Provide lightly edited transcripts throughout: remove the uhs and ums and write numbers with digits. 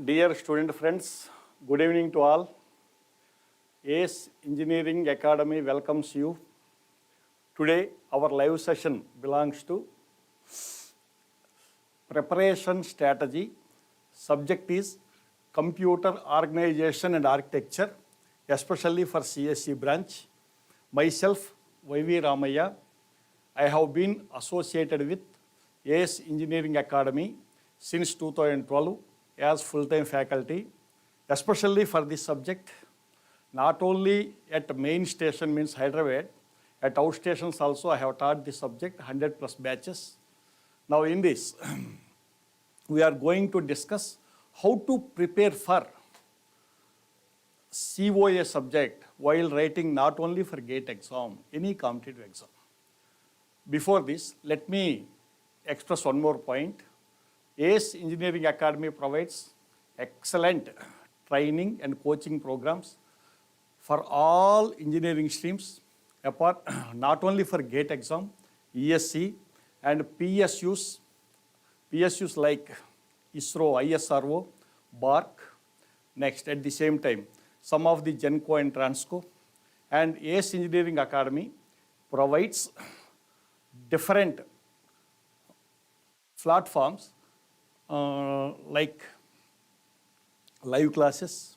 Dear student friends, good evening to all. ACE Engineering Academy welcomes you. Today our live session belongs to preparation strategy. Subject is computer organization and architecture, especially for CSE branch. Myself, YV Ramaiah. I have been associated with ACE Engineering Academy since 2012 as full-time faculty, especially for this subject, not only at main station means Hyderabad, at outstations also I have taught this subject 100 plus batches. Now in this, we are going to discuss how to prepare for COA subject while writing not only for GATE exam, any competitive exam. Before this, let me express one more point. ACE Engineering Academy provides excellent training and coaching programs for all engineering streams, apart not only for GATE exam, ESE and PSUs like ISRO, ISRO, BARC. Next, at the same time, some of the GENCO and TRANSCO. And ACE Engineering Academy provides different platforms like live classes,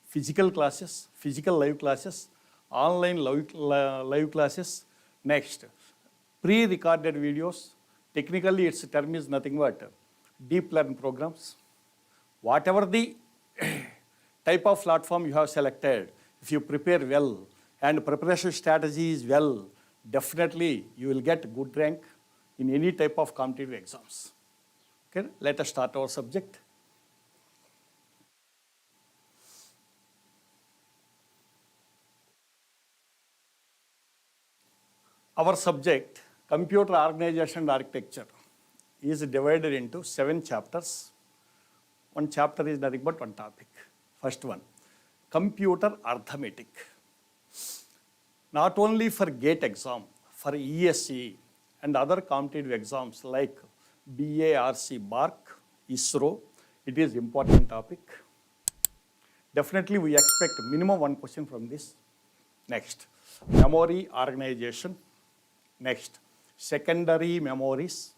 physical live classes, online live classes. Next, pre-recorded videos. Technically, its term is nothing but deep learn programs. Whatever the type of platform you have selected, if you prepare well and preparation strategy is well, definitely you will get good rank in any type of competitive exams. Okay, let us start our subject. Our subject, computer organization and architecture, is divided into 7 chapters. One chapter is nothing but one topic. First one, computer arithmetic. Not only for GATE exam, for ESE and other competitive exams like BARC, BARC, ISRO, it is important topic. Definitely we expect minimum one question from this. Next, memory organization. Next, secondary memories.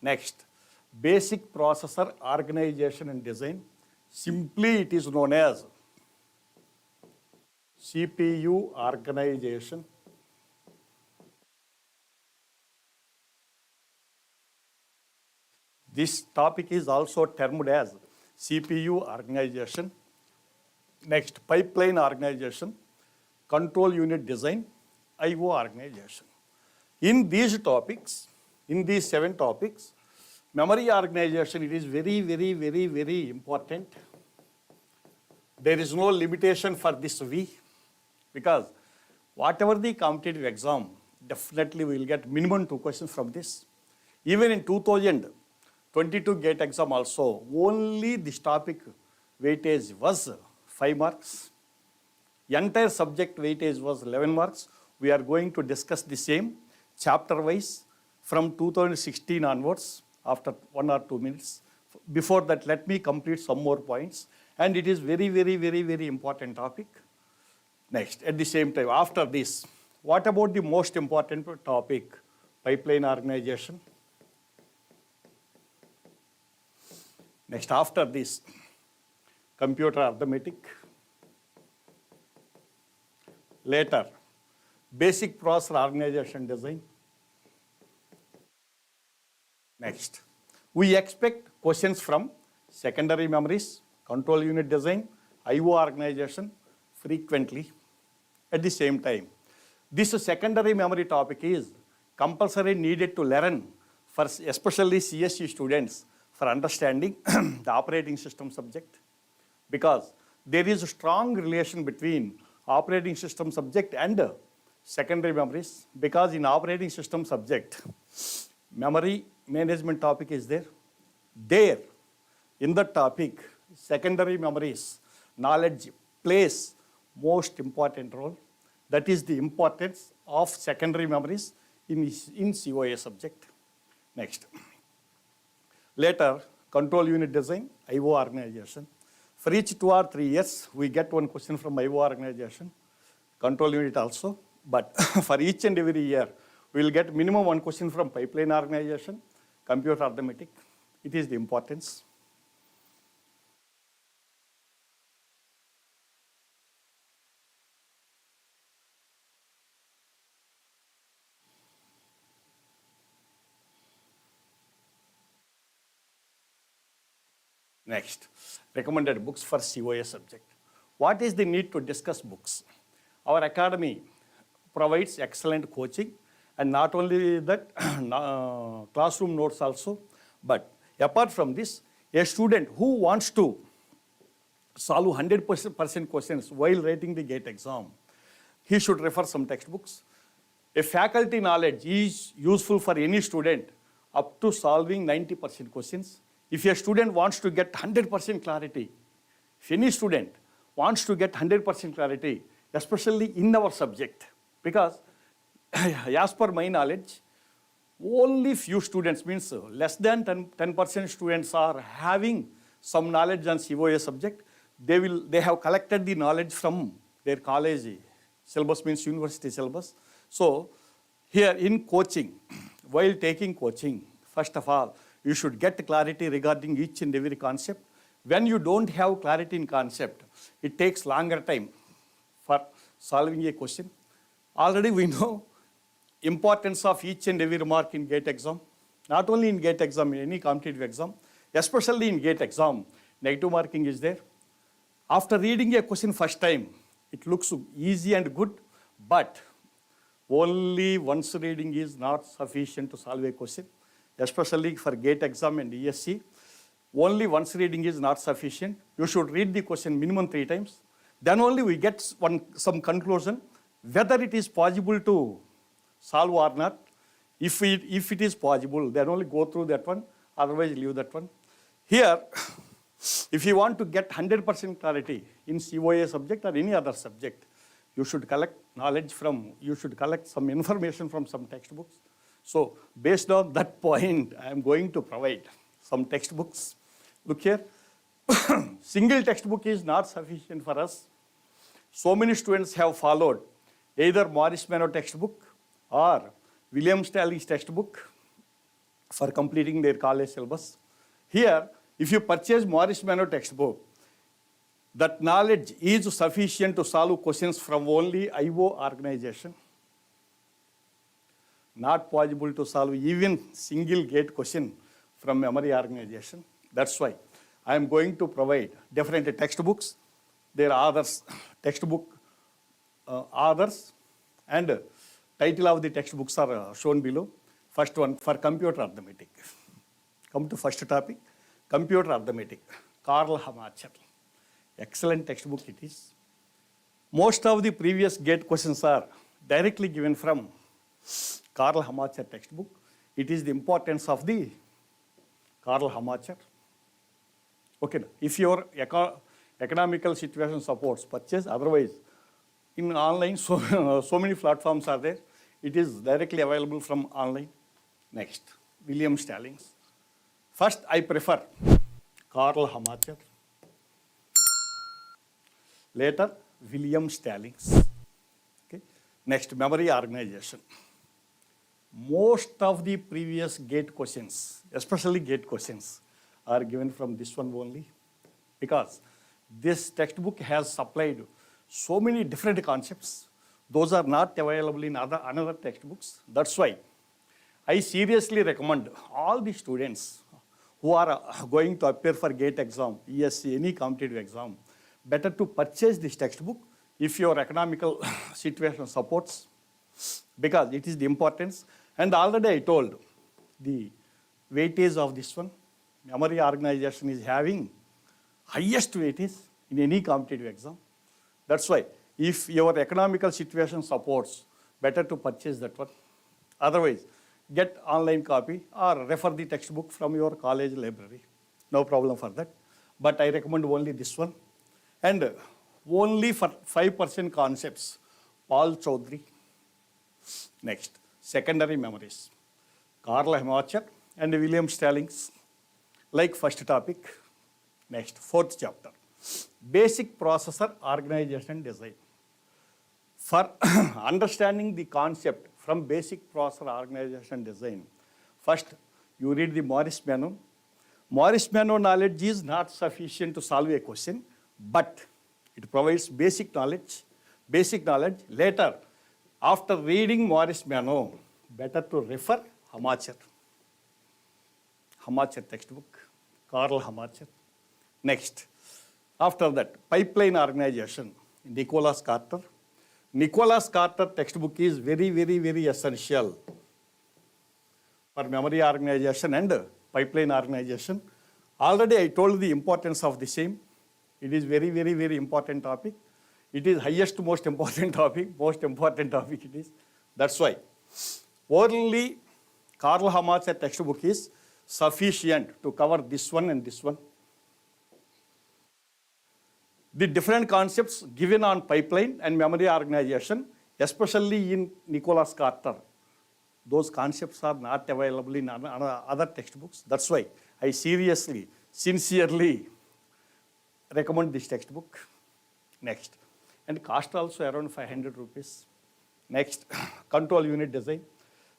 Next, basic processor organization and design. Simply it is known as CPU organization. This topic is also termed as CPU organization. Next, pipeline organization, control unit design, IO organization. In these topics, in these 7 topics, memory organization, it is very important. There is no limitation for this V, because whatever the competitive exam, definitely we will get minimum 2 questions from this. Even in 2022 GATE exam also, only this topic weightage was 5 marks. Entire subject weightage was 11 marks. We are going to discuss the same chapter wise from 2016 onwards after 1 or 2 minutes. Before that, let me complete some more points. And it is very important topic. Next, at the same time, after this, what about the most important topic? Pipeline organization. Next, after this, computer arithmetic. Later, basic processor organization design. Next, we expect questions from secondary memories, control unit design, IO organization frequently. At the same time, this secondary memory topic is compulsory needed to learn for especially CSE students for understanding the operating system subject, because there is a strong relation between operating system subject and secondary memories, because in operating system subject, memory management topic is there. There, in the topic, secondary memories, knowledge plays most important role. That is the importance of secondary memories in COA subject. Next. Later, control unit design, IO organization. For each 2 or 3 years, we get one question from IO organization, control unit also. But for each and every year, we will get minimum one question from pipeline organization, computer arithmetic. It is the importance. Next, recommended books for COA subject. What is the need to discuss books? Our academy provides excellent coaching, and not only that, classroom notes also, but apart from this, a student who wants to solve 100% questions while writing the GATE exam, he should refer some textbooks. A faculty knowledge is useful for any student up to solving 90% questions. If a student wants to get 100% clarity, if any student wants to get 100% clarity, especially in our subject, because as per my knowledge, only few students, means less than 10% students are having some knowledge on COA subject. They have collected the knowledge from their college syllabus, means university syllabus. So here in coaching, while taking coaching, first of all, you should get clarity regarding each and every concept. When you don't have clarity in concept, it takes longer time for solving a question. Already we know importance of each and every remark in GATE exam. Not only in GATE exam, in any competitive exam, especially in GATE exam, negative marking is there. After reading a question first time, it looks easy and good, but only once reading is not sufficient to solve a question. Especially for GATE exam and ESC, only once reading is not sufficient. You should read the question minimum 3 times. Then only we get some conclusion whether it is possible to solve or not. If it is possible, then only go through that one, otherwise leave that one. Here, if you want to get 100% clarity in COA subject or any other subject, you should collect some information from some textbooks. So based on that point, I am going to provide some textbooks. Look here, single textbook is not sufficient for us. So many students have followed either Morris Mano textbook or William Stanley's textbook for completing their college syllabus. Here, if you purchase Morris Mano textbook, that knowledge is sufficient to solve questions from only IO organization. Not possible to solve even single GATE question from memory organization. That's why I am going to provide different textbooks. Their authors, textbook authors, and title of the textbooks are shown below. First one for computer arithmetic. Come to first topic, computer arithmetic. Karl Hamacher. Excellent textbook it is. Most of the previous GATE questions are directly given from Karl Hamacher textbook. It is the importance of the Karl Hamacher. Okay, if your economical situation supports, purchase. Otherwise, in online, so many platforms are there. It is directly available from online. Next, William Stallings. First, I prefer Karl Hamacher. Later, William Stallings. Okay. Next, memory organization. Most of the previous GATE questions, especially GATE questions, are given from this one only, because this textbook has supplied so many different concepts. Those are not available in another textbooks. That's why I seriously recommend all the students who are going to appear for GATE exam, ESC, any competitive exam, better to purchase this textbook if your economical situation supports, because it is the importance. And already I told the weightage of this one. Memory organization is having highest weightage in any competitive exam. That's why if your economical situation supports, better to purchase that one. Otherwise, get online copy or refer the textbook from your college library. No problem for that. But I recommend only this one. And only for 5% concepts, Paul Chaudhary. Next, secondary memories. Karl Hamacher and William Stallings, like first topic. Next, fourth chapter. basic processor organization and design. For understanding the concept from basic processor organization and design, first you read the Morris-Mano. Morris-Mano knowledge is not sufficient to solve a question, but it provides basic knowledge. Later, after reading Morris-Mano, better to refer Hamacher textbook, Karl Hamacher. Next, after that, pipeline organization, Nicholas Carter. Nicholas Carter textbook is very, very, very essential for memory organization and pipeline organization. Already I told the importance of the same. It is very, very, very important topic. It is highest most important topic it is. That's why only Karl Hamacher textbook is sufficient to cover this one and this one. The different concepts given on pipeline and memory organization, especially in Nicholas Carter, those concepts are not available in other textbooks. That's why I seriously, sincerely recommend this textbook. Next, and cost also around 500 rupees. Next, control unit design,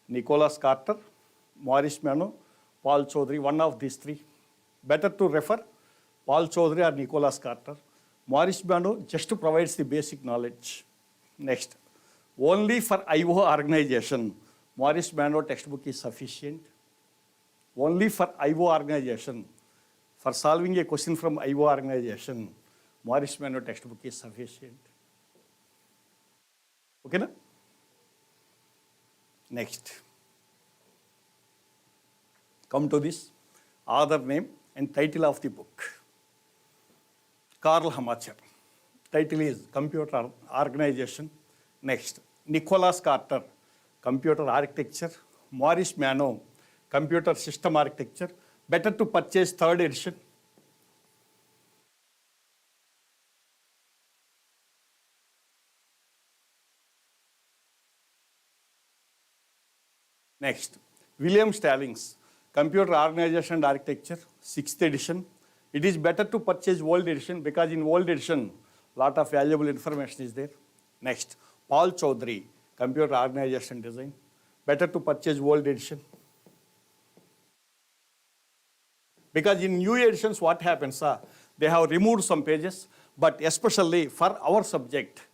Nicholas Carter, Morris-Mano, Paul Chaudhary, one of these three. Better to refer Paul Chaudhary or Nicholas Carter. Morris-Mano just provides the basic knowledge. Next, only for IO organization, Morris-Mano textbook is sufficient. Only for IO organization, for solving a question from IO organization, Morris-Mano textbook is sufficient. Okay, na? Next, come to this author name and title of the book. Karl Hamacher. Title is Computer Organization. Next, Nicholas Carter, Computer Architecture. Morris-Mano, Computer System Architecture. Better to purchase 3rd edition. Next, William Stallings, Computer Organization and Architecture, 6th edition. It is better to purchase old edition because in old edition, lot of valuable information is there. Next, Paul Chaudhary, Computer Organization Design. Better to purchase old edition. Because in new editions, what happens? They have removed some pages, but especially for our subject,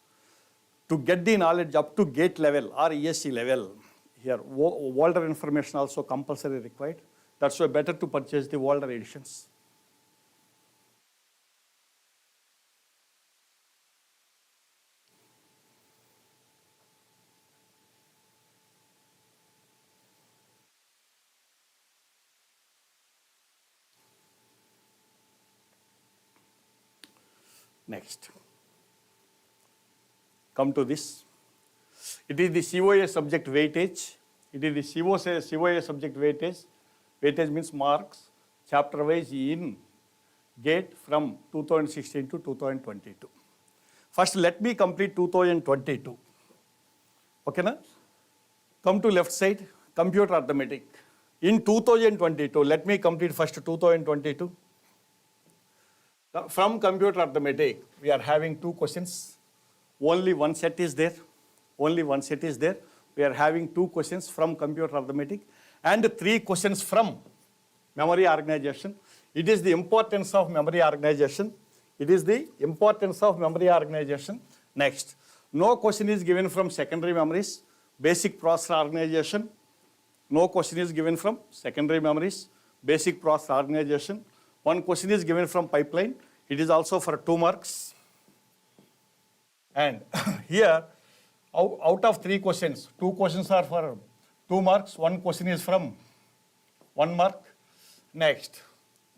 to get the knowledge up to gate level or ESE level, here, older information also compulsory required. That's why better to purchase the older editions. Next, come to this. It is the COA subject weightage. It is the COA subject weightage. Weightage means marks, chapter wise in GATE from 2016 to 2022. First, let me complete 2022. Okay, na? Come to left side, computer arithmetic. In 2022, let me complete first 2022. From computer arithmetic, we are having 2 questions. Only one set is there. We are having 2 questions from computer arithmetic and 3 questions from memory organization. It is the importance of memory organization. Next, no question is given from secondary memories, basic processor organization. No question is given from secondary memories, basic processor organization. One question is given from pipeline. It is also for 2 marks. And here, out of 3 questions, 2 questions are for 2 marks. 1 question is from 1 mark. Next,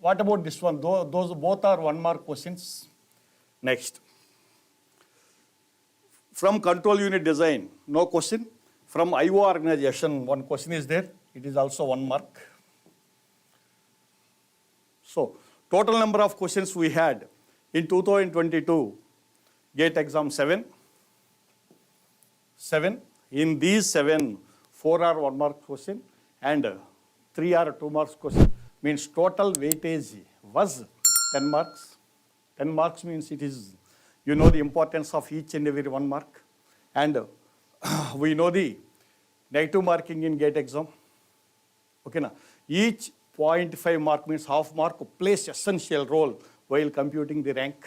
what about this one? Those both are 1 mark questions. Next, from control unit design, no question. From IO organization, 1 question is there. It is also 1 mark. So, total number of questions we had in 2022, GATE exam 7. In these 7, 4 are 1 mark question and 3 are 2 marks question. Means total weightage was 10 marks. 10 marks means it is, you know the importance of each and every 1 mark. And we know the negative marking in GATE exam. Okay, na? Each 0.5 mark means half mark plays essential role while computing the rank.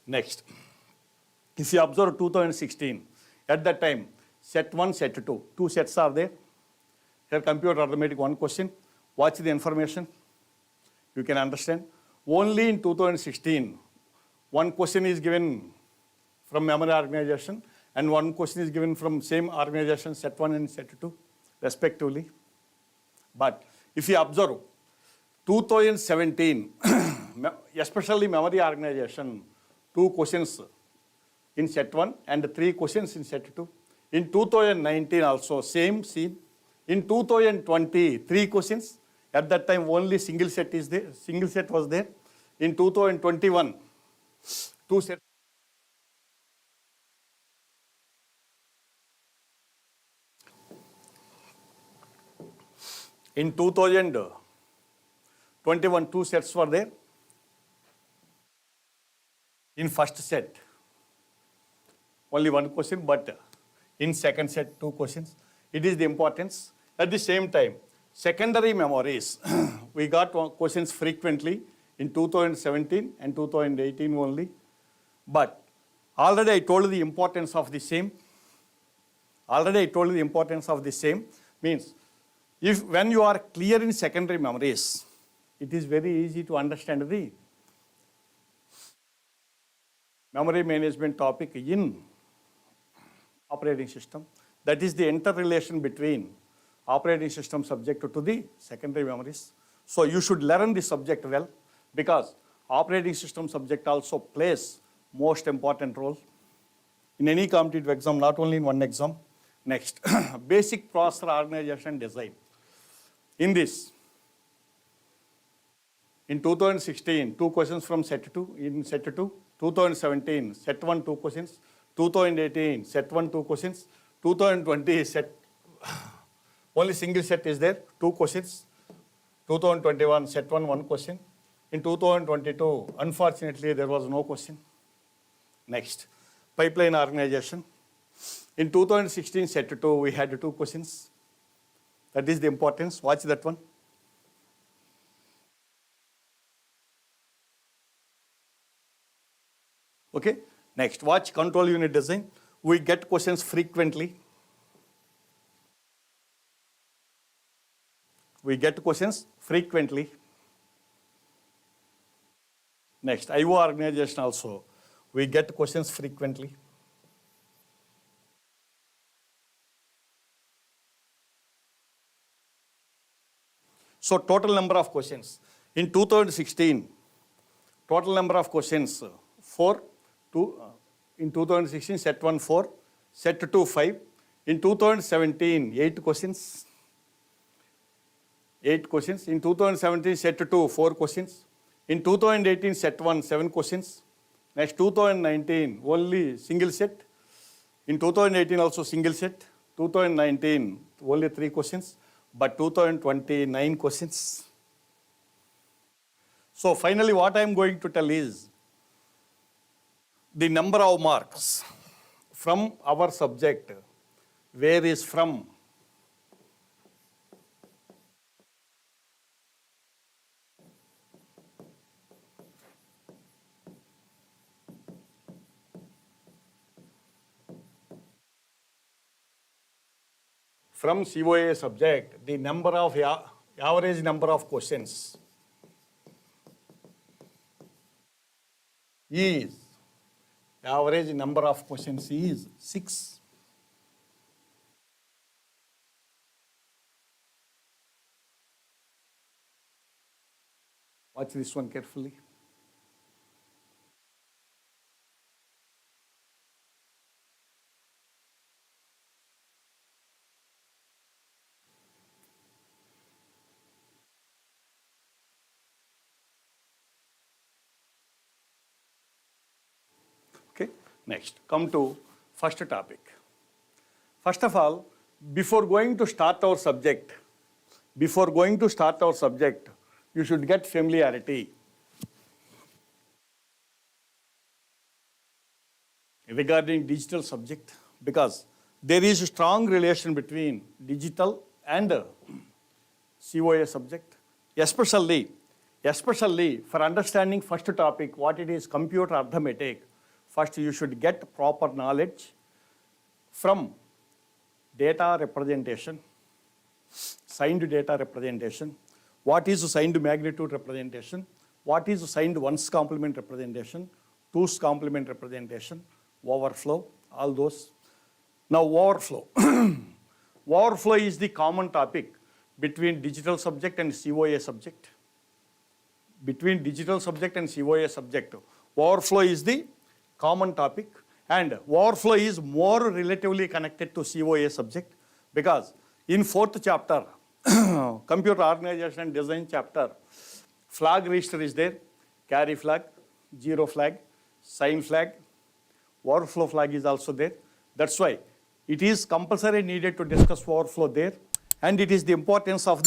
Next, if you observe 2016, at that time, set 1, set 2, 2 sets are there. Here compute arithmetic 1 question, watch the information, you can understand. Only in 2016, 1 question is given from memory organization and 1 question is given from same organization, set 1 and set 2, respectively. But if you observe 2017, especially memory organization, 2 questions in set 1 and 3 questions in set 2. In 2019 also same scene. In 2020, 3 questions. At that time only single set is there. Single set was there. In 2021, 2 sets. In 2021, 2 sets were there. In first set, only 1 question, but in second set, 2 questions. It is the importance. At the same time, secondary memories, we got questions frequently in 2017 and 2018 only. But already I told you the importance of the same. Means, if when you are clear in secondary memories, it is very easy to understand the memory management topic in operating system. That is the interrelation between operating system subject to the secondary memories. So you should learn the subject well, because operating system subject also plays most important role in any competitive exam, not only in one exam. Next, basic processor organization design. In this, in 2016, 2 questions from set 2, in set 2, 2017, set 1, 2 questions, 2018, set 1, 2 questions, 2020, set, only single set is there, 2 questions, 2021, set 1, 1 question, in 2022, unfortunately, there was no question. Next, pipeline organization. In 2016, set 2, we had 2 questions. That is the importance, watch that one. Okay, next, watch control unit design. We get questions frequently. Next, IO organization also, we get questions frequently. So total number of questions. In 2016, total number of questions, 4. In 2016, set 1, 4, set 2, 5. In 2017, 8 questions. In 2017, set 2, 4 questions. In 2018, set 1, 7 questions. Next, 2019, only single set. In 2018, also single set. 2019, only 3 questions. But 2020, 9 questions. So finally, what I am going to tell is, the number of marks from our subject varies from COA subject, the number of average number of questions is, average number of questions is 6. Watch this one carefully. Okay, next, come to first topic. First of all, before going to start our subject, you should get familiarity regarding digital subject, because there is a strong relation between digital and COA subject, especially for understanding first topic, what it is computer arithmetic. First, you should get proper knowledge from data representation, signed data representation, what is signed magnitude representation, what is signed ones complement representation, twos complement representation, overflow, all those. Now overflow. Overflow is the common topic between digital subject and COA subject. Between digital subject and COA subject, overflow is the common topic, and overflow is more relatively connected to COA subject, because in fourth chapter, computer organization and design chapter, flag register is there, carry flag, zero flag, sign flag, overflow flag is also there. That's why it is compulsory needed to discuss overflow there, and it is the importance of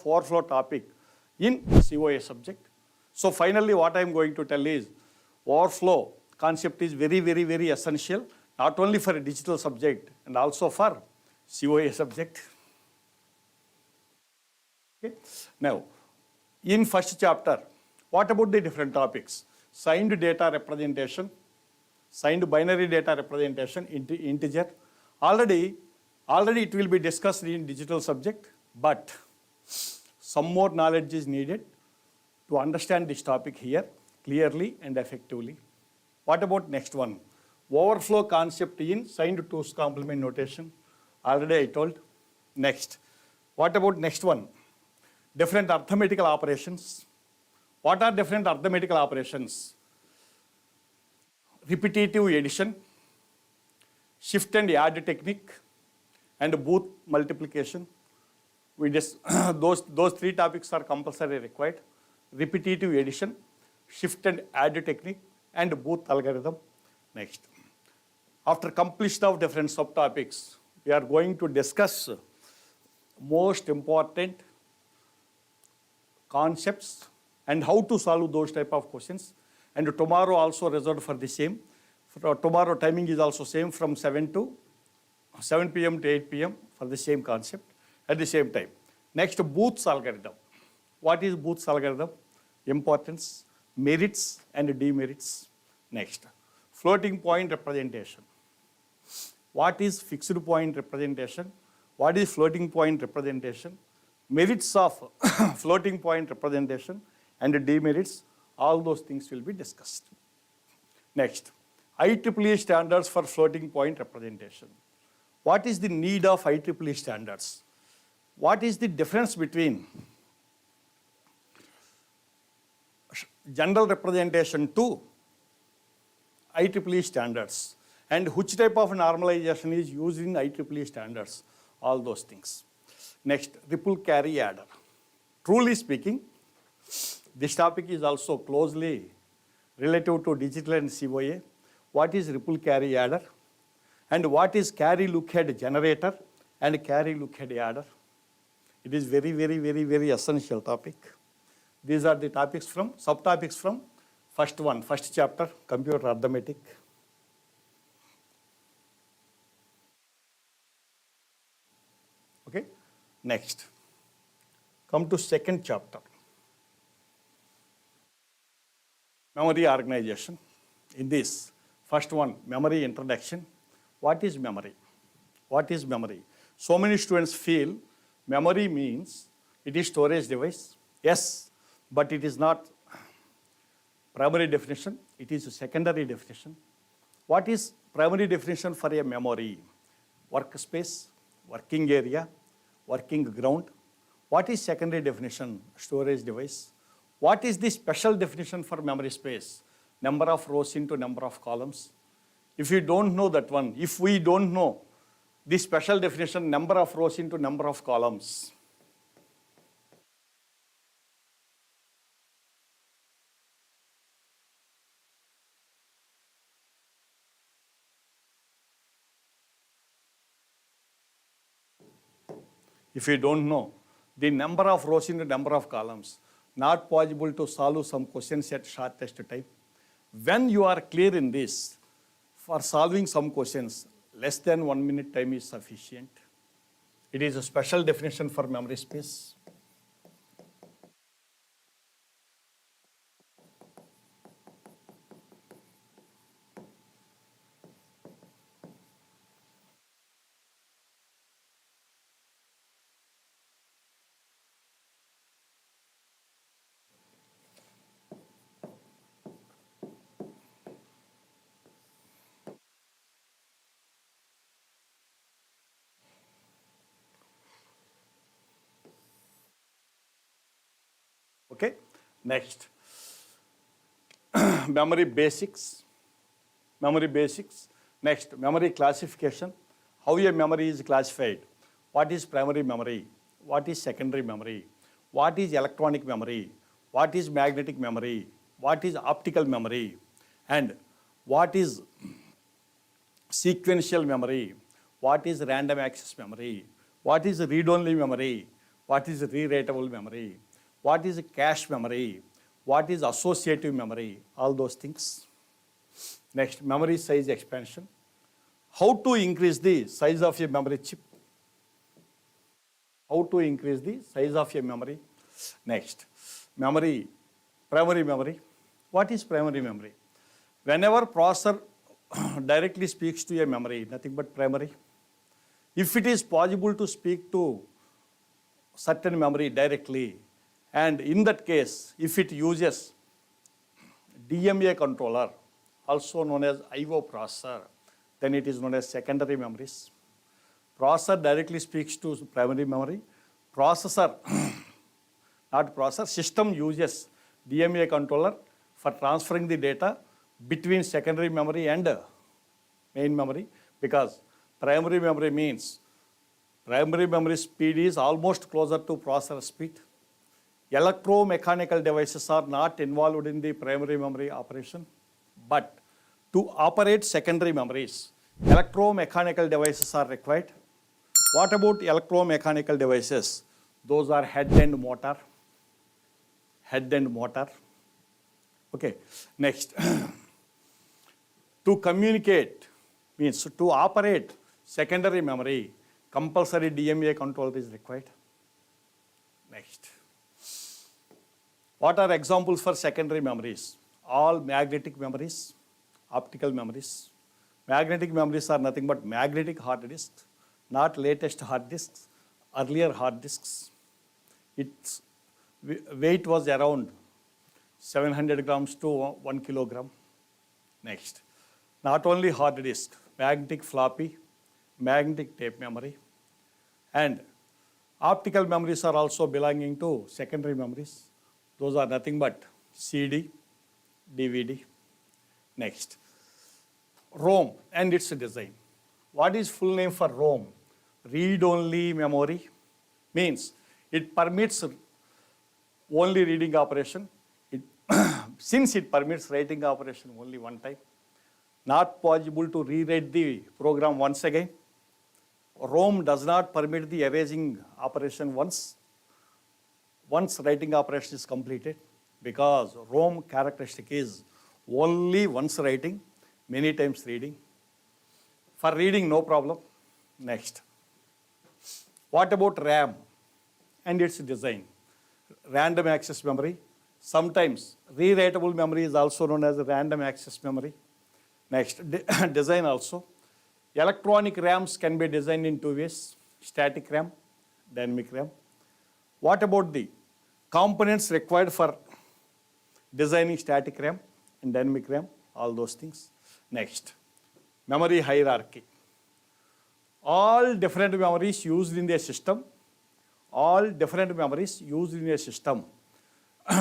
overflow topic in COA subject. So finally, what I am going to tell is overflow concept is very, very, very essential, not only for a digital subject and also for COA subject. Okay. Now, in first chapter, what about the different topics? Signed data representation, signed binary data representation, integer. Already it will be discussed in digital subject, but some more knowledge is needed to understand this topic here clearly and effectively. What about next one? Overflow concept in signed twos complement notation. Already I told. Next. What about next one? Different arithmetical operations. What are different arithmetical operations? Repetitive addition, shift and add technique, and Booth multiplication. Those three topics are compulsory required. Repetitive addition, shift and add technique, and Booth algorithm. Next. After completion of different subtopics, we are going to discuss most important concepts and how to solve those type of questions. And tomorrow also reserved for the same. Tomorrow timing is also same from 7 p.m. to 8 p.m. for the same concept at the same time. Next, Booth's algorithm. What is Booth's algorithm? Importance, merits and demerits. Next, floating point representation. What is fixed point representation? What is floating point representation? Merits of floating point representation and demerits, all those things will be discussed. Next, IEEE standards for floating point representation. What is the need of IEEE standards? What is the difference between general representation to IEEE standards, and which type of normalization is used in IEEE standards, all those things. Next, ripple carry adder. Truly speaking, this topic is also closely relative to digital and COA. What is ripple carry adder? And what is carry lookhead generator and carry lookhead adder? It is very, very, very, very essential topic. These are the topics from, subtopics from first chapter, computer arithmetic. Okay, next. Come to second chapter. Memory organization. In this, first one, memory introduction. What is memory? What is memory? So many students feel memory means it is storage device. Yes, but it is not primary definition. It is a secondary definition. What is primary definition for a memory? Workspace, working area, working ground. What is secondary definition? Storage device. What is the special definition for memory space? Number of rows into number of columns. If you don't know that one, if we don't know the special definition, number of rows into number of columns, if you don't know the number of rows into number of columns, not possible to solve some questions at shortest time. When you are clear in this, for solving some questions, less than 1 minute time is sufficient. It is a special definition for memory space. Okay, next, memory basics. Memory basics. Next, memory classification. How a memory is classified. What is primary memory? What is secondary memory? What is electronic memory? What is magnetic memory? What is optical memory? And what is sequential memory? What is random access memory? What is read-only memory? What is rewritable memory? What is cache memory? What is associative memory? All those things. Next, memory size expansion. How to increase the size of a memory chip? How to increase the size of a memory? Next, memory, primary memory. What is primary memory? Whenever processor directly speaks to a memory, nothing but primary. If it is possible to speak to certain memory directly, and in that case, if it uses DMA controller, also known as IO processor, then it is known as secondary memories. Processor directly speaks to primary memory. Processor, not processor, system uses DMA controller for transferring the data between secondary memory and main memory, because primary memory means primary memory speed is almost closer to processor speed. Electromechanical devices are not involved in the primary memory operation, but to operate secondary memories, electromechanical devices are required. What about electromechanical devices? Those are head and motor. Head and motor. Okay, next. To communicate means to operate secondary memory, compulsory DMA control is required. Next. What are examples for secondary memories? All magnetic memories, optical memories. Magnetic memories are nothing but magnetic hard disks, not latest hard disks, earlier hard disks. Its weight was around 700 grams to 1 kilogram. Next, not only hard disk, magnetic floppy, magnetic tape memory, and optical memories are also belonging to secondary memories. Those are nothing but CD, DVD. Next, ROM and its design. What is full name for ROM? Read-only memory. Means it permits only reading operation. Since it permits writing operation only one time, not possible to rewrite the program once again. ROM does not permit the erasing operation once writing operation is completed, because ROM characteristic is only once writing, many times reading. For reading, no problem. Next. What about RAM and its design? Random access memory. Sometimes rewritable memory is also known as random access memory. Next, design also. Electronic RAMs can be designed in two ways: static RAM, dynamic RAM. What about the components required for designing static RAM and dynamic RAM? All those things. Next, memory hierarchy. All different memories used in a system,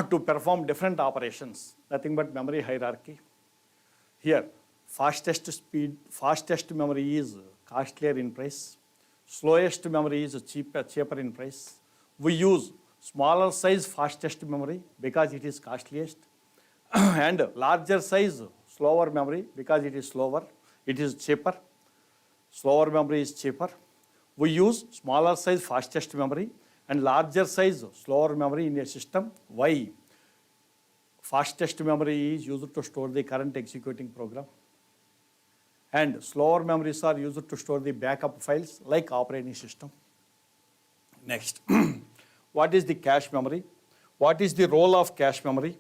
to perform different operations, nothing but memory hierarchy. Here, fastest memory is costlier in price. Slowest memory is cheaper in price. We use smaller size fastest memory because it is costliest, and larger size slower memory because it is cheaper. Slower memory is cheaper. We use smaller size fastest memory and larger size slower memory in a system. Why? Fastest memory is used to store the current executing program. And slower memories are used to store the backup files like operating system. Next, what is the cache memory? What is the role of cache memory?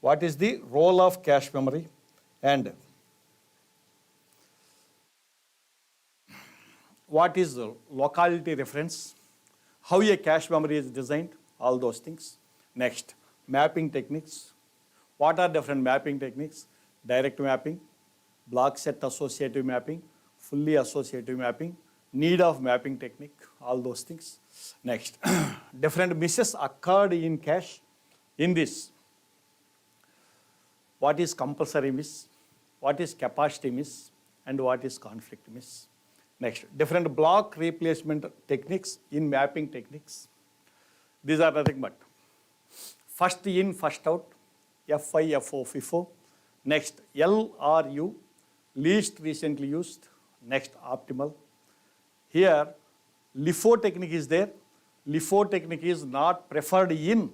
What is the role of cache memory? And what is the locality reference? How a cache memory is designed? All those things. Next, mapping techniques. What are different mapping techniques? Direct mapping, block set associative mapping, fully associative mapping, need of mapping technique, all those things. Next, different misses occurred in cache. In this, what is compulsory miss, what is capacity miss, and what is conflict miss. Next, different block replacement techniques in mapping techniques. These are nothing but first in, first out, FI, FO, FIFO. Next, LRU, least recently used. Next, optimal. Here, LIFO technique is there. LIFO technique is not preferred in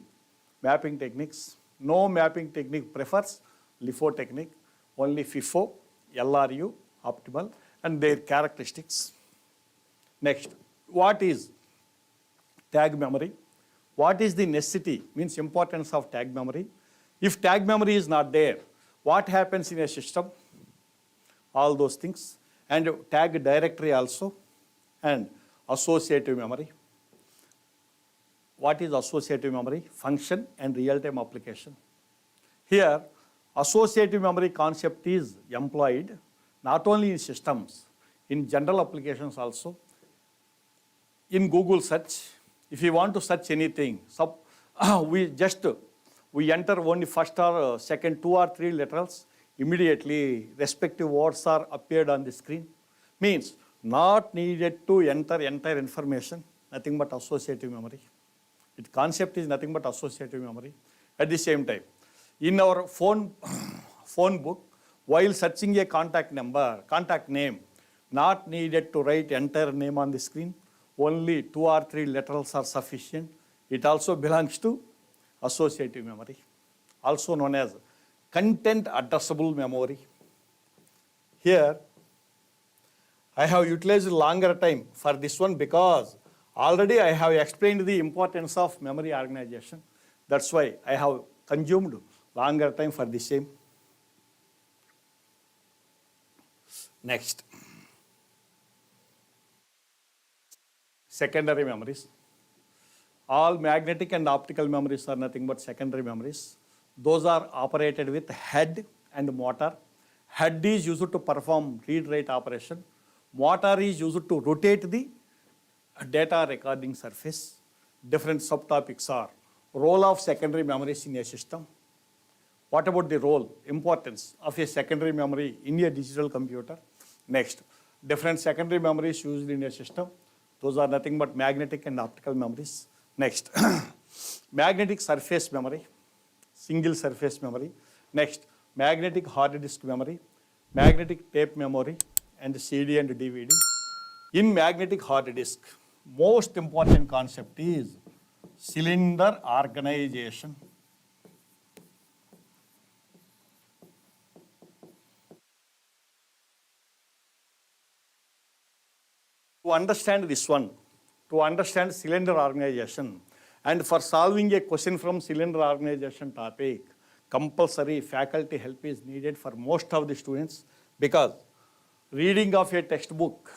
mapping techniques. No mapping technique prefers LIFO technique. Only FIFO, LRU, optimal, and their characteristics. Next, what is tag memory? What is the necessity, means importance of tag memory? If tag memory is not there, what happens in a system? All those things. And tag directory also, and associative memory. What is associative memory? Function and real-time application. Here, associative memory concept is employed not only in systems, in general applications also. In Google search, if you want to search anything, we enter only first or second 2 or 3 letters, immediately respective words are appeared on the screen. Means not needed to enter entire information, nothing but associative memory. Its concept is nothing but associative memory. At the same time, in our phone book, while searching a contact name, not needed to write entire name on the screen, only 2 or 3 letters are sufficient. It also belongs to associative memory, also known as content addressable memory. Here, I have utilized longer time for this one because already I have explained the importance of memory organization. That's why I have consumed longer time for the same. Next, secondary memories. All magnetic and optical memories are nothing but secondary memories. Those are operated with head and motor. Head is used to perform read-write operation. Motor is used to rotate the data recording surface. Different subtopics are role of secondary memories in a system. What about the role, importance of a secondary memory in a digital computer? Next, different secondary memories used in a system. Those are nothing but magnetic and optical memories. Next, magnetic surface memory, single surface memory. Next, magnetic hard disk memory, magnetic tape memory, and CD and DVD. In magnetic hard disk, most important concept is cylinder organization. To understand this one, to understand cylinder organization, and for solving a question from cylinder organization topic, compulsory faculty help is needed for most of the students, because reading of a textbook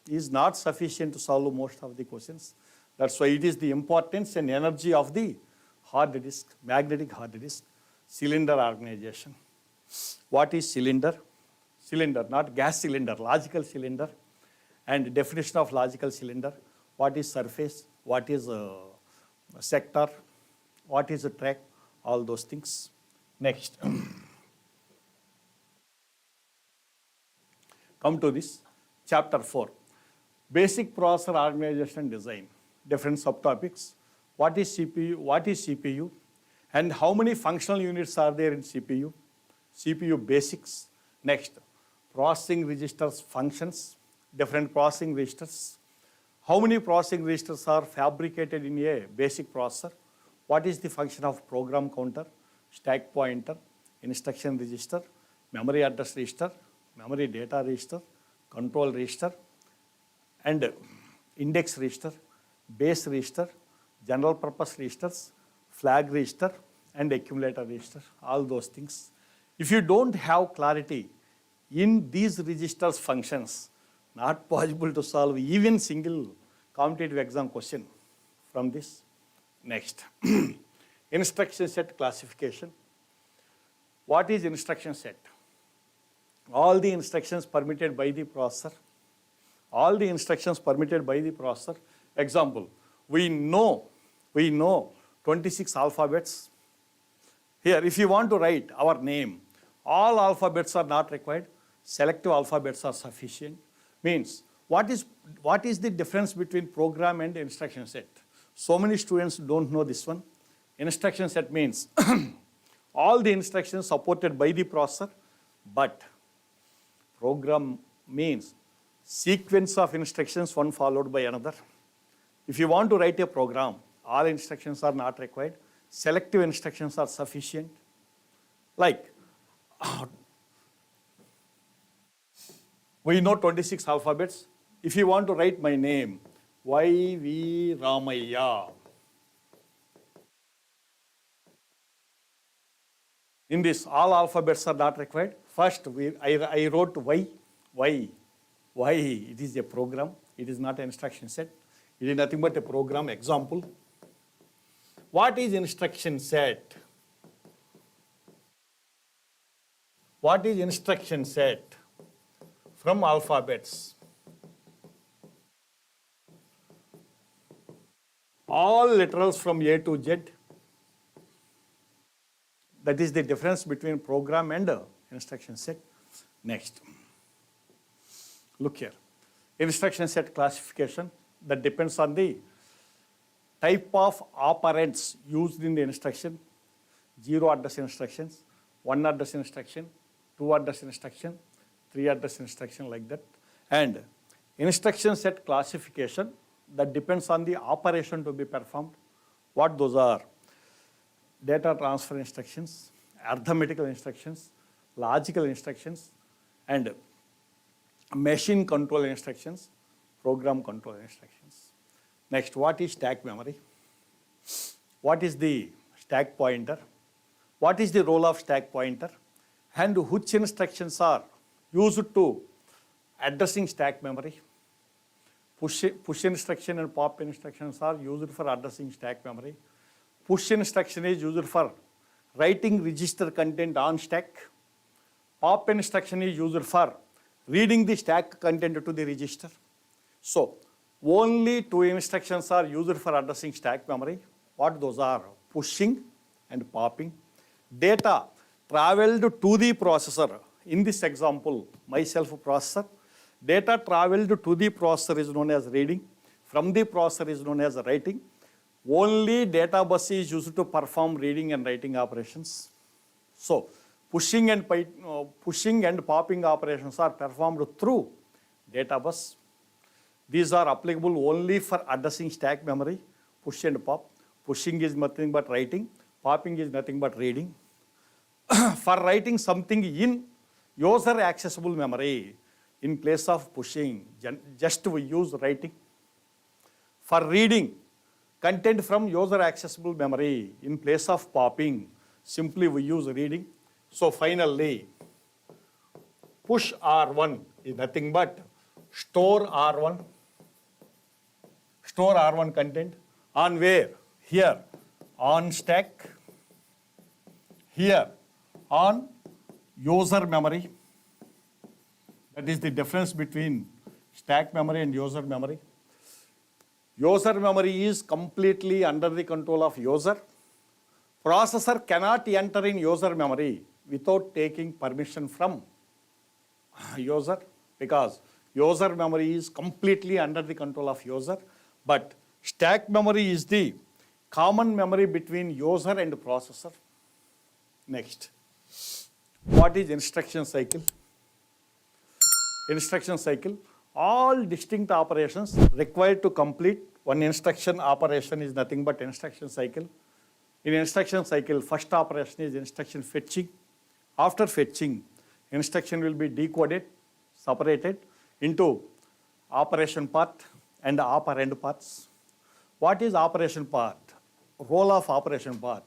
is not sufficient to solve most of the questions. That's why it is the importance and energy of the hard disk, magnetic hard disk, cylinder organization. What is cylinder? Cylinder, not gas cylinder, logical cylinder. And definition of logical cylinder. What is surface? What is a sector? What is a track? All those things. Next. Come to this, chapter 4. Basic processor organization design. Different subtopics. What is CPU? What is CPU? And how many functional units are there in CPU? CPU basics. Next, processing registers functions. Different processing registers. How many processing registers are fabricated in a basic processor? What is the function of program counter? stack pointer, instruction register, memory address register, memory data register, control register, and index register, base register, general purpose registers, flag register, and accumulator register, all those things. If you don't have clarity in these registers functions, not possible to solve even single competitive exam question from this. Next, instruction set classification. What is instruction set? All the instructions permitted by the processor. All the instructions permitted by the processor. Example, we know 26 alphabets. Here, if you want to write our name, all alphabets are not required. Selective alphabets are sufficient. Means, what is the difference between program and instruction set? So many students don't know this one. Instruction set means all the instructions supported by the processor, but program means sequence of instructions one followed by another. If you want to write a program, all instructions are not required. Selective instructions are sufficient. Like, we know 26 alphabets. If you want to write my name, Y V Ramaiah. In this, all alphabets are not required. First, I wrote Y. It is a program. It is not an instruction set. It is nothing but a program. Example. What is instruction set? What is instruction set? From alphabets. All literals from A to Z. That is the difference between program and instruction set. Next. Look here. Instruction set classification that depends on the type of operands used in the instruction. 0 address instructions, 1 address instruction, 2 address instruction, 3 address instruction, like that. And instruction set classification that depends on the operation to be performed. What those are? Data transfer instructions, arithmetical instructions, logical instructions, and machine control instructions, program control instructions. Next, what is stack memory? What is the stack pointer? What is the role of stack pointer? And which instructions are used to addressing stack memory? Push instruction and pop instructions are used for addressing stack memory. Push instruction is used for writing register content on stack. Pop instruction is used for reading the stack content to the register. So, only 2 instructions are used for addressing stack memory. What those are? Pushing and popping. Data traveled to the processor. In this example, myself processor. Data traveled to the processor is known as reading. From the processor is known as writing. Only data bus is used to perform reading and writing operations. So, pushing and popping operations are performed through data bus. These are applicable only for addressing stack memory, push and pop. Pushing is nothing but writing, popping is nothing but reading. For writing something in user accessible memory, in place of pushing, just we use writing. For reading content from user accessible memory, in place of popping, simply we use reading. So finally, push R1 is nothing but store R1. Store R1 content on where? Here on stack, here on user memory. That is the difference between stack memory and user memory. User memory is completely under the control of user. Processor cannot enter in user memory without taking permission from user, because user memory is completely under the control of user. But stack memory is the common memory between user and processor. Next, what is instruction cycle? Instruction cycle, all distinct operations required to complete one instruction operation is nothing but instruction cycle. In instruction cycle, first operation is instruction fetching. After fetching, instruction will be decoded, separated into operation part and operand parts. What is operation part? Role of operation part.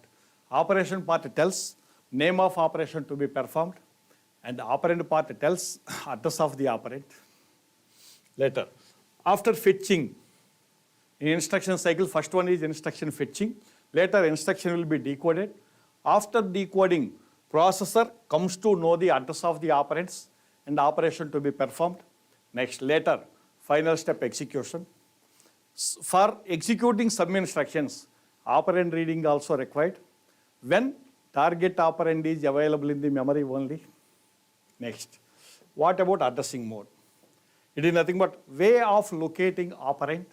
Operation part tells name of operation to be performed, and operand part tells address of the operand. Later, after fetching, in instruction cycle, first one is instruction fetching. Later, instruction will be decoded. After decoding, processor comes to know the address of the operands and operation to be performed. Next, later, final step execution. For executing some instructions, operand reading also required. When target operand is available in the memory only. Next, what about addressing mode? It is nothing but way of locating operand,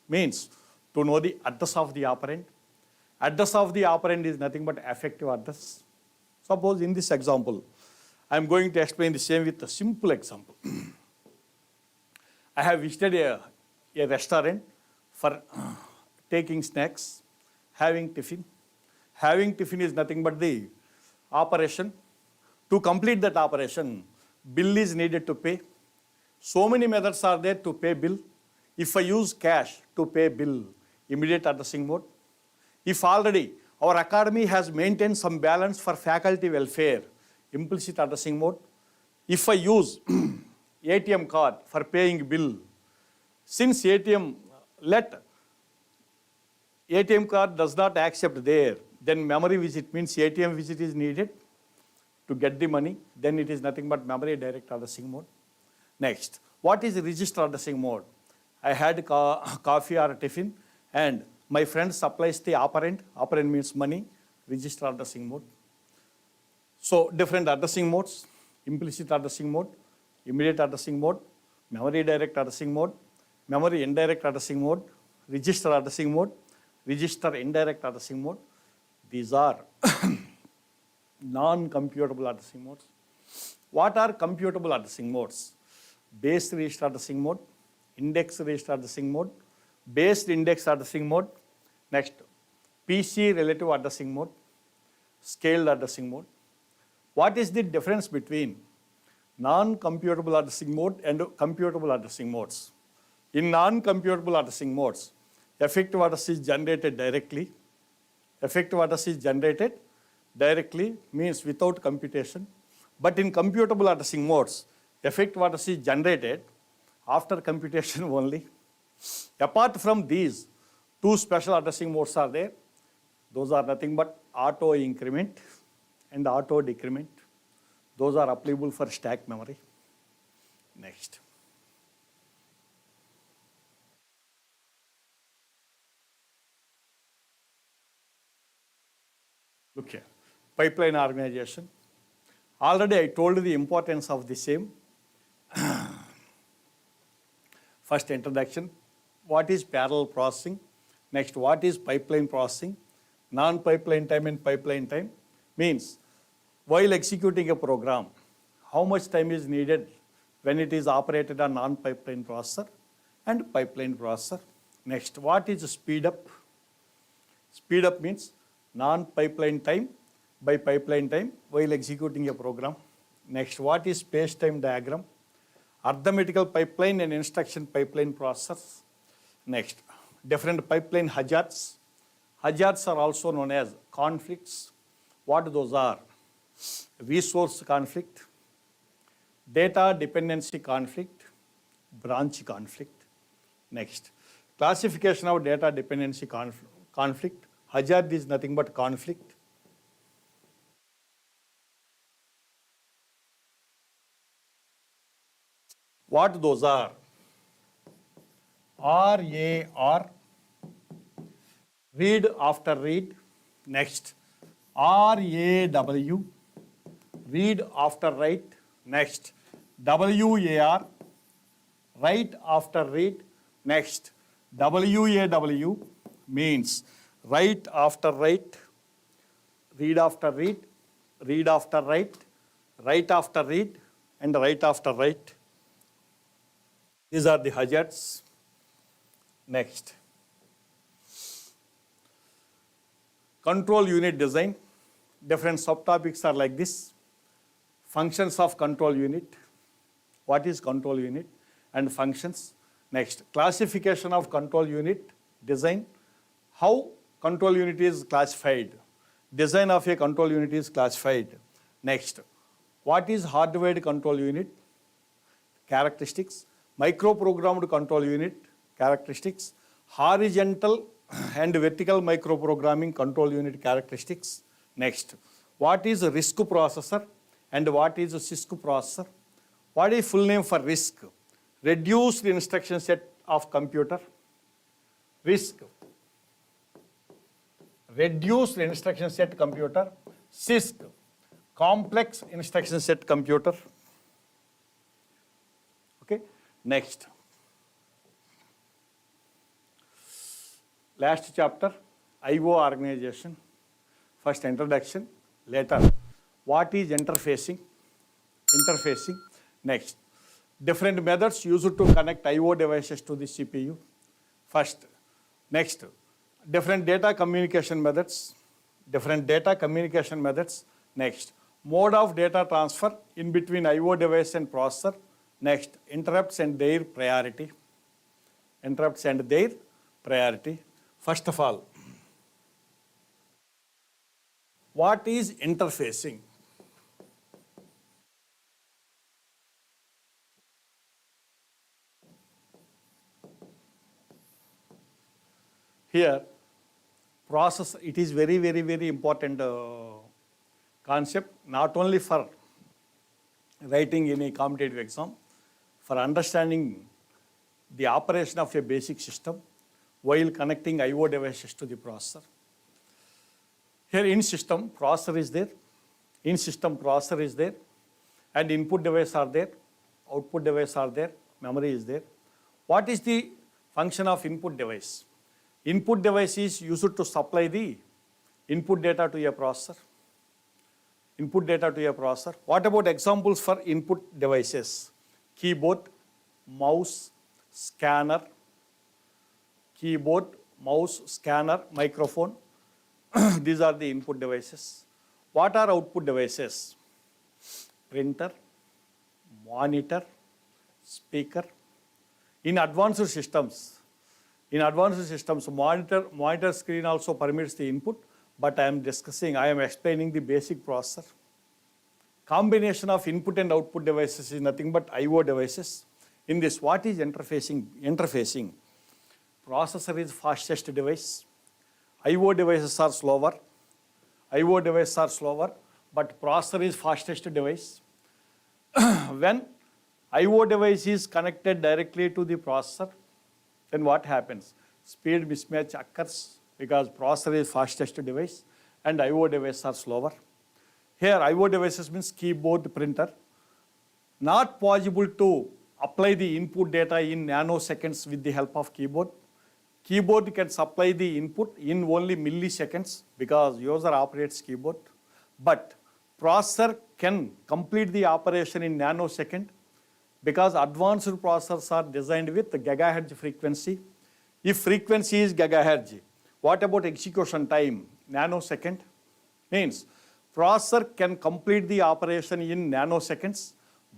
means to know the address of the operand. Address of the operand is nothing but effective address. Suppose in this example, I am going to explain the same with a simple example. I have visited a restaurant for taking snacks, having tiffin. Having tiffin is nothing but the operation. To complete that operation, bill is needed to pay. So many methods are there to pay bill. If I use cash to pay bill, immediate addressing mode. If already our academy has maintained some balance for faculty welfare, implicit addressing mode. If I use ATM card for paying bill, since ATM card does not accept there, then memory visit means ATM visit is needed to get the money, then it is nothing but memory direct addressing mode. Next, what is register addressing mode? I had coffee or tiffin and my friend supplies the operand. Operand means money, register addressing mode. So different addressing modes, implicit addressing mode, immediate addressing mode, memory direct addressing mode, memory indirect addressing mode, register addressing mode, register indirect addressing mode. These are non-computable addressing modes. What are computable addressing modes? Base register addressing mode, index register addressing mode, based index addressing mode. Next, PC relative addressing mode, scaled addressing mode. What is the difference between non-computable addressing mode and computable addressing modes? In non-computable addressing modes, effective address is generated directly. Effective address is generated directly means without computation. But in computable addressing modes, effective address is generated after computation only. Apart from these, two special addressing modes are there. Those are nothing but auto increment and auto decrement. Those are applicable for stack memory. Next. Look here, pipeline organization. Already I told you the importance of the same. First introduction, what is parallel processing? Next, what is pipeline processing? Non-pipeline time and pipeline time means while executing a program, how much time is needed when it is operated on non-pipeline processor and pipeline processor. Next, what is speed up? Speed up means non-pipeline time by pipeline time while executing a program. Next, what is space-time diagram? Arithmetical pipeline and instruction pipeline processors. Next, different pipeline hazards. Hazards are also known as conflicts. What those are? Resource conflict, data dependency conflict, branch conflict. Next, classification of data dependency conflict. Hazard is nothing but conflict. What those are? RAR, read after read. Next, RAW, read after write. Next, WAR, write after read. Next, WAW means write after write, read after read, read after write, write after read, and write after write. These are the hazards. Next, Control unit design. Different subtopics are like this. Functions of control unit. What is control unit and functions? Next, classification of control unit design. How control unit is classified. Design of a control unit is classified. Next, what is hardwired control unit? Characteristics. Microprogrammed control unit characteristics. Horizontal and vertical microprogramming control unit characteristics. Next, what is RISC processor and what is CISC processor? What is full name for RISC? Reduced instruction set of computer. RISC. Reduced instruction set computer. CISC. Complex instruction set computer. Okay. Next. Last chapter, I/O organization. First introduction, later what is interfacing. Next, different methods used to connect I/O devices to the CPU. First. Next, different data communication methods. Next, mode of data transfer in between I/O device and processor. Next, interrupts and their priority. First of all, what is interfacing? Here, process, it is very, very, very important concept, not only for writing in a competitive exam, for understanding the operation of a basic system while connecting I/O devices to the processor. Here in system, processor is there, and input device are there, output device are there, memory is there. What is the function of input device? Input device is used to supply the input data to a processor. What about examples for input devices? Keyboard, mouse, scanner, microphone. These are the input devices. What are output devices? Printer, monitor, speaker. In advanced systems, monitor screen also permits the input, but I am explaining the basic processor. Combination of input and output devices is nothing but I/O devices. In this, what is interfacing? Processor is fastest device. I/O devices are slower, but processor is fastest device. When I/O device is connected directly to the processor, then what happens? Speed mismatch occurs because processor is fastest device and I/O devices are slower. Here I/O devices means keyboard, printer. Not possible to apply the input data in nanoseconds with the help of keyboard. Keyboard can supply the input in only milliseconds because user operates keyboard. But processor can complete the operation in nanosecond because advanced processors are designed with gigahertz frequency. If frequency is gigahertz, what about execution time? Nanosecond. Means processor can complete the operation in nanoseconds,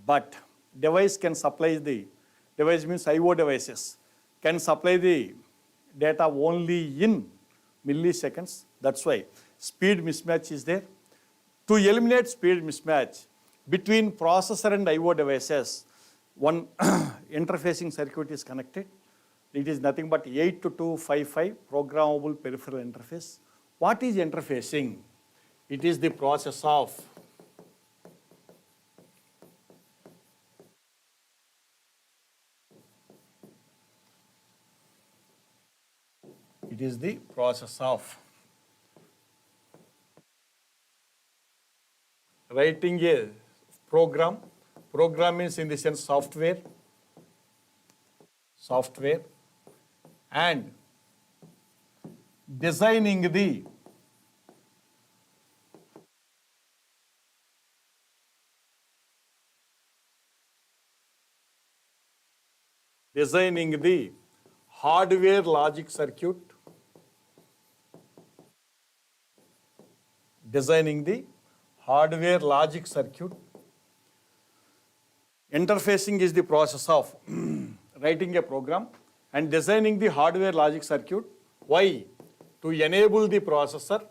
but device means I/O devices, can supply the data only in milliseconds. That's why speed mismatch is there. To eliminate speed mismatch between processor and I/O devices, one interfacing circuit is connected. It is nothing but 8255 programmable peripheral interface. What is interfacing? It is the process of writing a program. Program means in the sense software, and designing the hardware logic circuit designing the hardware logic circuit. Interfacing is the process of writing a program and designing the hardware logic circuit. Why? To enable the processor,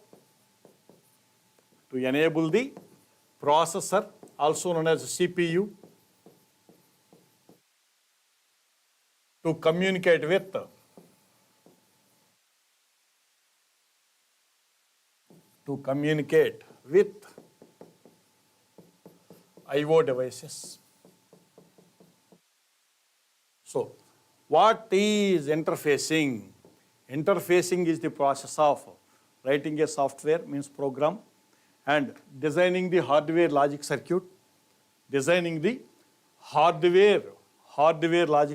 also known as CPU, to communicate with I/O devices. So, what is interfacing? Interfacing is the process of writing a software, means program, and designing the hardware logic circuit, logic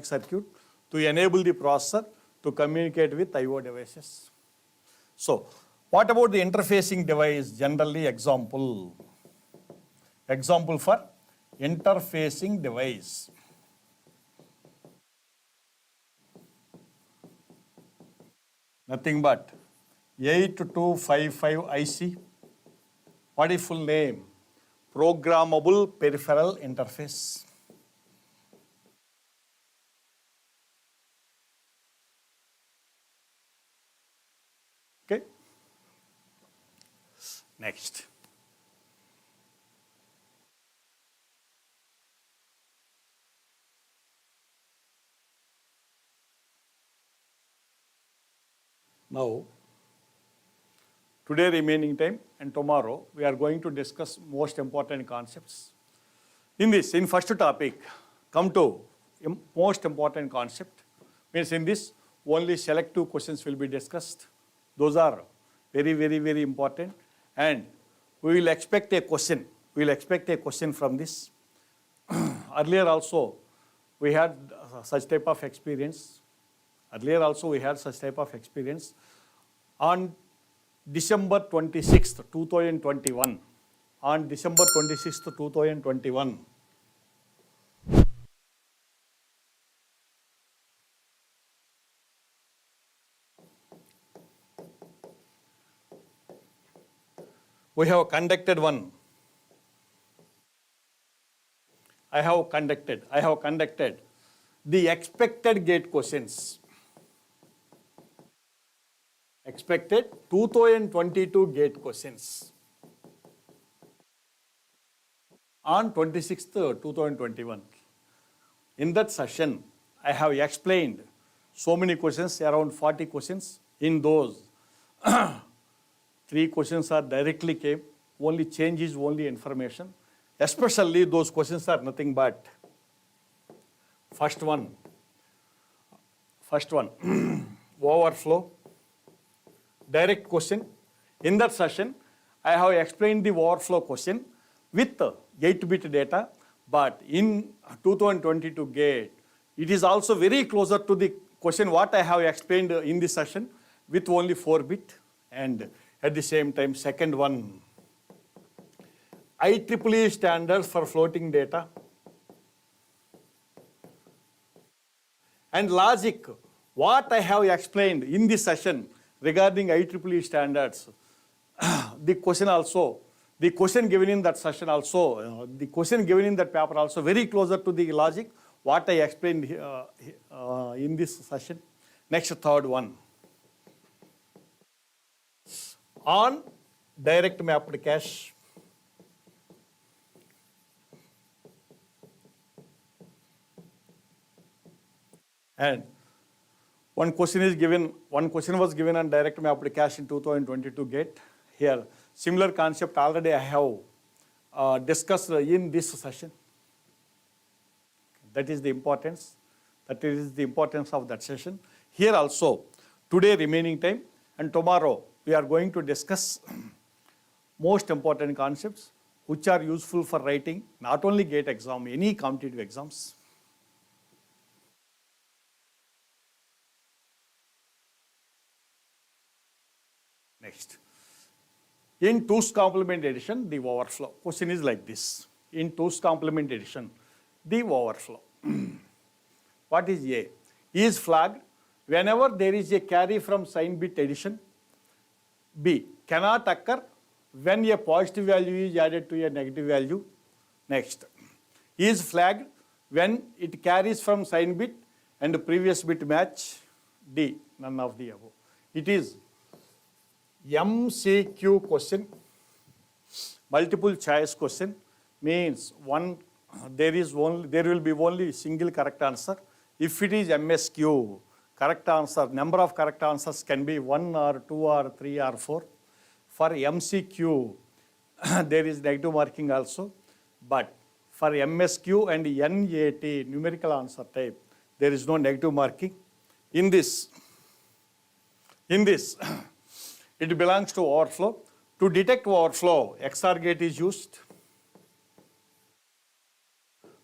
circuit to enable the processor to communicate with I/O devices. So, what about the interfacing device? Generally, example for interfacing device. Nothing but 8255 IC. What is full name? Programmable Peripheral Interface. Okay. Next. Now, today remaining time and tomorrow we are going to discuss most important concepts. In first topic, come to most important concept. Means in this, only selective questions will be discussed. Those are very, very, very important. And we will expect a question. We will expect a question from this. Earlier also, we had such type of experience. On December 26th, 2021. On December 26th, 2021. We have conducted one. I have conducted the expected gate questions. Expected 2022 gate questions on 26th, 2021. In that session, I have explained so many questions, around 40 questions. In those, 3 questions are directly came, only change is only information. Especially those questions are nothing but first one, overflow. Direct question. In that session, I have explained the overflow question with 8-bit data, but in 2022 gate, it is also very closer to the question what I have explained in this session with only 4-bit, and at the same time, second one, IEEE standards for floating data, and logic, what I have explained in this session regarding IEEE standards. The question given in that session also, the question given in that paper also very closer to the logic, what I explained in this session. Next, third one. On direct mapped cache. And one question was given on direct mapped cache in 2022 gate. Here, similar concept already I have discussed in this session. That is the importance of that session. Here also, today remaining time and tomorrow we are going to discuss most important concepts which are useful for writing not only gate exam, any competitive exams. Next. In 2's complement addition, the overflow. Question is like this. In 2's complement addition, the overflow. What is A? Is flagged whenever there is a carry from sign bit addition. B. Cannot occur when a positive value is added to a negative value. Next, is flagged when it carries from sign bit and previous bit match. D, none of the above. It is MCQ question, multiple choice question, means there will be only single correct answer. If it is MSQ, correct answer, number of correct answers can be 1 or 2 or 3 or 4. For MCQ, there is negative marking also, but for MSQ and NAT, numerical answer type, there is no negative marking. In this, it belongs to overflow. To detect overflow, XOR gate is used.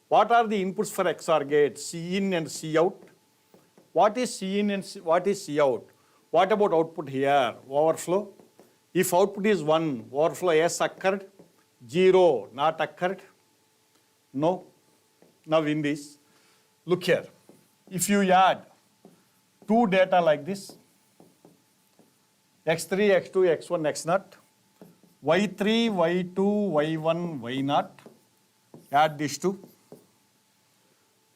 What are the inputs for XOR gate? C in and C out. What is C in and what is C out? What about output here? Overflow. If output is 1, overflow yes occurred, 0 not occurred. No. Now in this, look here. If you add two data like this, x3, x2, x1, x0, y3, y2, y1, y0, add these two.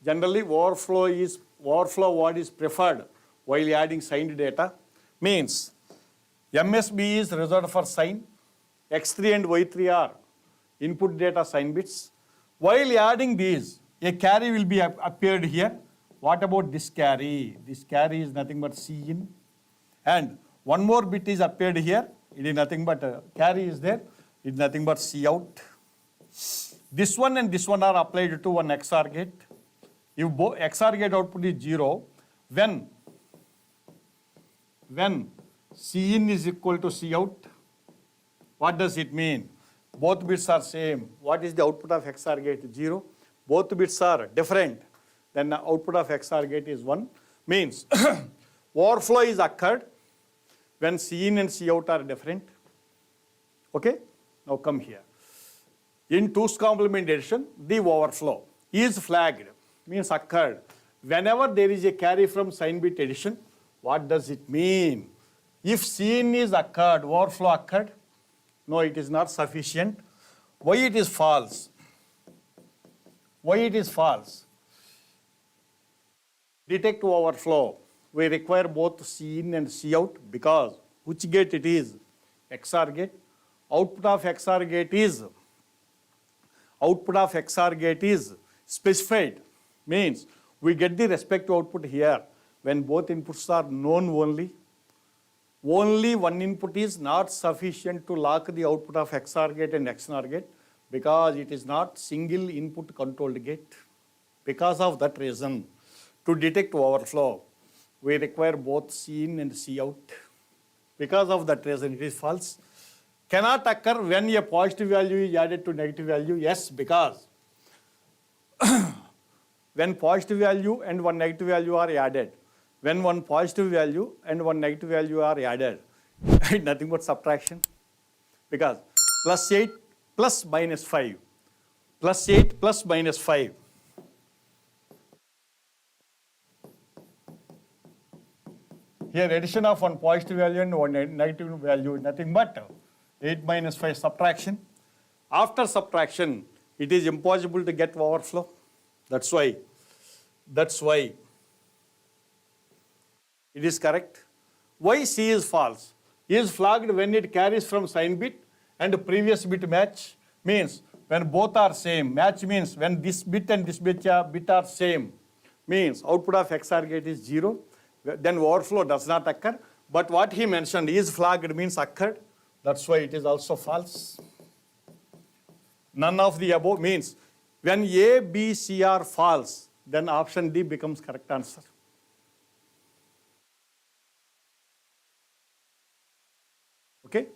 Generally, overflow what is preferred while adding signed data, means MSB is reserved for sign, x3 and y3 are input data sign bits. While adding these, a carry will be appeared here. What about this carry? This carry is nothing but C in, and one more bit is appeared here. It is nothing but carry is there. It is nothing but C out. This one and this one are applied to one XOR gate. If XOR gate output is 0, when C in is equal to C out, what does it mean? Both bits are same. What is the output of XOR gate? 0. Both bits are different. Then the output of XOR gate is 1. Means overflow is occurred when C in and C out are different. Okay? Now come here. In 2's complement addition, the overflow is flagged, means occurred. Whenever there is a carry from sign bit addition, what does it mean? If C in is occurred, overflow occurred, no, it is not sufficient. Why it is false? Why it is false? Detect overflow. We require both C in and C out because which gate it is? XOR gate. Output of XOR gate is specified. Means we get the respective output here when both inputs are known only. Only one input is not sufficient to lock the output of XOR gate and XNOR gate because it is not single input controlled gate. Because of that reason, to detect overflow, we require both C in and C out. Because of that reason, it is false. Cannot occur when a positive value is added to negative value. Yes, because when positive value and one negative value are added, when one positive value and one negative value are added, nothing but subtraction. Because plus 8 plus minus 5, plus 8 plus minus 5. Here addition of one positive value and one negative value is nothing but 8 minus 5 subtraction. After subtraction, it is impossible to get overflow. That's why it is correct. Why C is false? Is flagged when it carries from sign bit and previous bit match, means when both are same. Match means when this bit and this bit are same, means output of XOR gate is 0. Then overflow does not occur. But what he mentioned is flagged means occurred. That's why it is also false. None of the above means when A, B, C are false, then option D becomes correct answer. Okay?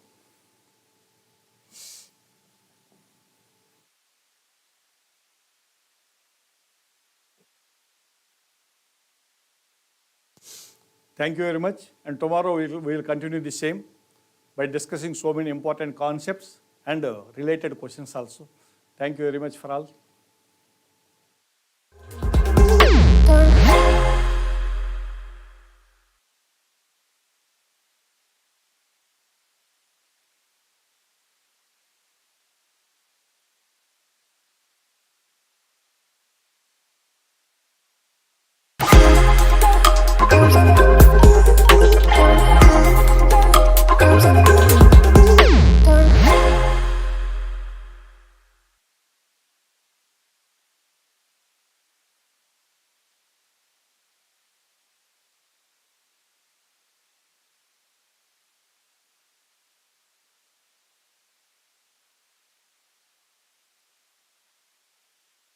Thank you very much. And tomorrow we will continue the same by discussing so many important concepts and related questions also. Thank you very much for all.